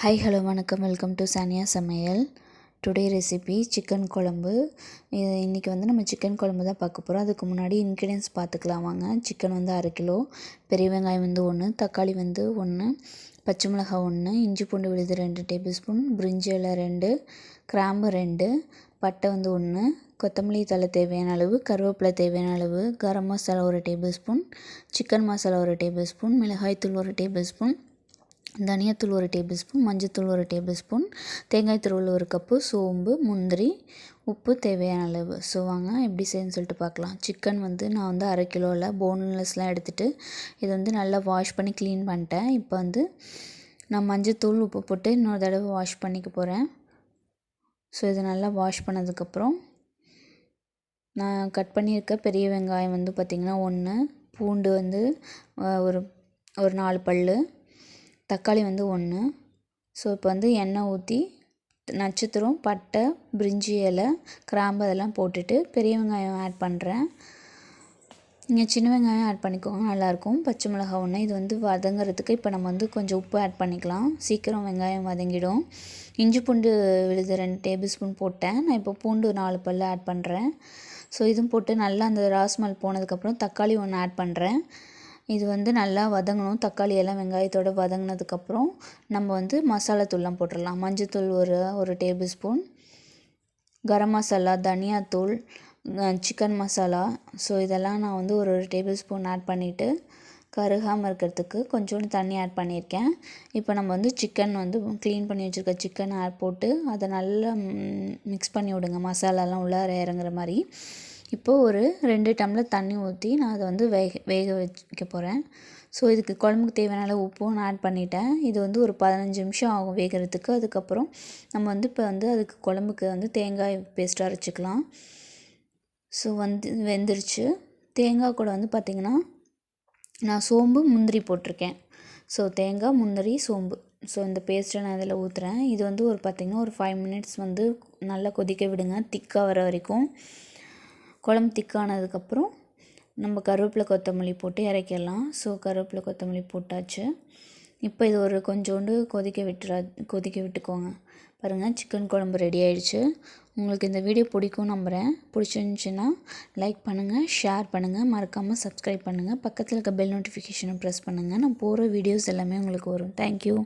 Hi, hello, வணக்கம். Welcome to Sania சமையல். Today recipe chicken குழம்பு. இன்றைக்கி வந்து நம்ம சிக்கன் குழம்பு தான் பார்க்க போகிறோம். அதுக்கு முன்னாடி இன்க்ரீடியன்ஸ் பார்த்துக்கலாம் வாங்க. சிக்கன் வந்து 1/2 கிலோ, பெரிய வெங்காயம் வந்து 1, தக்காளி வந்து 1, பச்சை மிளகாய் 1, இஞ்சி பூண்டு விழுது 2 டேபிள் ஸ்பூன், பிரிஞ்சி இலை 2, கிராம்பு 2, பட்டை வந்து 1, கொத்தமல்லி தழை தேவையான அளவு, கருவேப்பிலை தேவையான அளவு, garam masala 1 tablespoon, chicken masala 1 tablespoon, மிளகாய்த்தூள் 1 டேபிள் ஸ்பூன், தனியாத்தூள் 1 டேபிள் ஸ்பூன், மஞ்சத்தூள் 1 டேபிள் ஸ்பூன், தேங்காய் துருவல் 1 கப்பு, சோம்பு, முந்திரி, உப்பு தேவையான அளவு. ஸோ வாங்க எப்படி செய்யணும்னு சொல்லிட்டு பார்க்கலாம். சிக்கன் வந்து நான் வந்து 1/2 கிலோவில் போன்லெஸ்லாம் எடுத்துகிட்டு இதை வந்து நல்லா வாஷ் பண்ணி க்ளீன் பண்ணிட்டேன். இப்போ வந்து நான் மஞ்சத்தூள் உப்பு போட்டு இன்னொரு தடவை வாஷ் பண்ணிக்க போகிறேன். ஸோ இதை நல்லா வாஷ் பண்ணதுக்கப்புறம் நான் கட் பண்ணியிருக்க பெரிய வெங்காயம் வந்து பார்த்திங்கன்னா 1, பூண்டு வந்து ஒரு ஒரு 4 பல், தக்காளி வந்து 1. ஸோ இப்போ வந்து எண்ணெய் ஊற்றி நட்சத்திரம், பட்டை, பிரிஞ்சி இலை, கிராம்பு அதெல்லாம் போட்டுட்டு பெரிய வெங்காயம் ஆட் பண்ணுறேன். நீங்கள் சின்ன வெங்காயம் ஆட் பண்ணிக்கோங்க, நல்லாயிருக்கும். பச்சை மிளகாய் 1. இது வந்து வதங்கிறதுக்கு இப்போ நம்ம வந்து கொஞ்சம் உப்பு ஆட் பண்ணிக்கலாம், சீக்கிரம் வெங்காயம் வதங்கிடும். இஞ்சி பூண்டு விழுது 2 டேபிள் ஸ்பூன் போட்டேன். நான் இப்போ பூண்டு 4 பல் ஆட் பண்ணுறேன். ஸோ இதுவும் போட்டு நல்லா அந்த ராஸ்மல் போனதுக்கப்புறம் தக்காளி 1 ஆட் பண்ணுறேன். இது வந்து நல்லா வதங்கணும். தக்காளி எல்லாம் வெங்காயத்தோடு வதங்கினதுக்கப்புறம் நம்ம வந்து மசாலா தூள்லாம் போட்டுடலாம். மஞ்சத்தூள் ஒரு டேபிள் ஸ்பூன், கரம் மசாலா, தனியாத்தூள், சிக்கன் மசாலா. ஸோ இதெல்லாம் நான் வந்து ஒரு டேபிள் ஸ்பூன் ஆட் பண்ணிவிட்டு கருகாமல் இருக்கிறதுக்கு கொஞ்சோண்டு தண்ணி ஆட் பண்ணியிருக்கேன். இப்போ நம்ம வந்து சிக்கன் வந்து க்ளீன் பண்ணி வச்சுருக்க சிக்கன் ஆட் போட்டு அதை நல்லா மிக்ஸ் பண்ணி விடுங்க, மசாலாலாம் உள்ளார இறங்குற மாதிரி. இப்போது ஒரு 2 டம்ளர் தண்ணி ஊற்றி நான் அதை வந்து வேக வைக்க போகிறேன். ஸோ இதுக்கு குழம்புக்கு தேவையான அளவு உப்பும் நான் ஆட் பண்ணிட்டேன். இது வந்து ஒரு 15 நிமிஷம் ஆகும் வேகிறதுக்கு. அதுக்கப்புறம் நம்ம வந்து இப்போ வந்து அதுக்கு குழம்புக்கு வந்து தேங்காய் பேஸ்ட் அரைச்சிக்கலாம். ஸோ வந்து வெந்துருச்சு. தேங்காய் கூட வந்து பார்த்திங்கன்னா நான் சோம்பு, முந்திரி போட்டிருக்கேன். ஸோ தேங்காய், முந்திரி, சோம்பு. ஸோ இந்த பேஸ்ட்டை நான் இதில் ஊற்றுறேன். இது வந்து ஒரு பார்த்திங்கன்னா ஒரு 5 மினிட்ஸ் வந்து நல்லா கொதிக்க விடுங்க, திக்காக வர வரைக்கும். குழம்பு திக்கானதுக்கப்புறம் நம்ம கருவேப்பிலை கொத்தமல்லி போட்டு இறக்கிடலாம். ஸோ கருவேப்பிலை கொத்தமல்லி போட்டாச்சு. இப்போ இது ஒரு கொஞ்சோண்டு கொதிக்க விட்டுக்கோங்க. பாருங்கள், சிக்கன் குழம்பு ரெடி ஆயிடுச்சு. உங்களுக்கு இந்த வீடியோ பிடிக்கும் நம்புகிறேன். பிடிச்சிருந்துச்சின்னா லைக் பண்ணுங்கள், ஷேர் பண்ணுங்கள், மறக்காமல் சப்ஸ்கிரைப் பண்ணுங்கள். பக்கத்தில் இருக்க பெல் நோட்டிஃபிகேஷனை ப்ரெஸ் பண்ணுங்கள். நான் போகிற வீடியோஸ் எல்லாமே உங்களுக்கு வரும். தேங்க்யூ.